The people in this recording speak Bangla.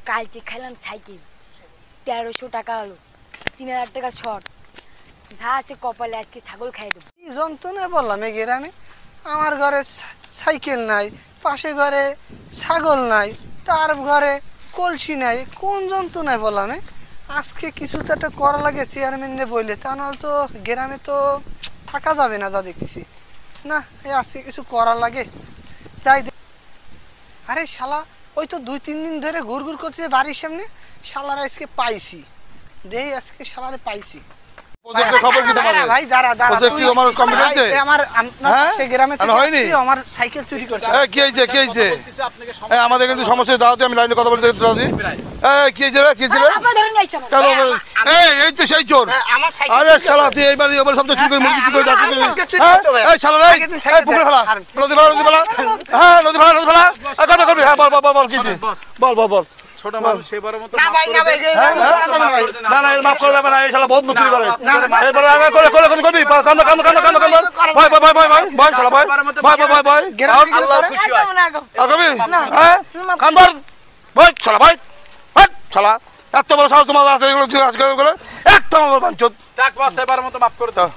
কালকে খাইলাম সাইকেল 1300 টাকা হলো 3000 টাকা শর্ট যা আছে কপালে আজকে ছাগল খাই দেবো কি যন্ত্রণায় বললাম এই গ্রামে আমার ঘরে সাইকেল নাই পাশে ঘরে ছাগল নাই তার ঘরে কলসি নাই কোন যন্ত্রণায় বললাম আজকে কিছু তো একটা করা লাগে চেয়ারম্যানে বইলে তা নাহলে তো গ্রামে তো থাকা যাবে না যা দেখতেছি না এই আজকে কিছু করা লাগে যাই আরে শালা ওই তো 2-3 দিন ধরে ঘুরঘুর করছে বাড়ির সামনে শালারা আজকে পাইছি দেই আজকে শালারে পাইছি প্রজেক্টের খবর কি তোমাদের ভাই দাঁড়া প্রজেক্ট কি আমার কমপ্লিট হয়েছে আমার সে গ্রামে থেকে হয়নি আসছি আমার সাইকেল চুরি করছে কি হইছে কি হইছে আমাদের কিন্তু সমস্যা দাঁড়াতে আমি লাইনে কথা বলতে রাজি কি হইছে রে কি হইছে রে আপা ধরে নিয়ে আইছে এই তো সেই চোর আমার সাইকেল আরে শালা তুই এইবার ওবার সব চুরি করে মুরগি চুরি করে যাচ্ছিস এই শালা রে এই পুকুরে ফেলা নদী ফেলা হ্যাঁ নদী ফেলা করবে হ্যাঁ বল কি বল ছোট মানুষ সেবারের মতো না ভাই না ভাই না না মাফ করে দেবে না এই শালা বহুত মুক্তি করে এবার আগে করে করবি কান্দ ভাই শালা ভাই আল্লাহ খুশি হয় আগবি হ্যাঁ কান্দর ভাই শালা ভাই হাট শালা এত বড় সাহস তোমার আছে এগুলো আজকে করে একদম বাঞ্চত টাক বাস সেবারের মতো মাফ করে দাও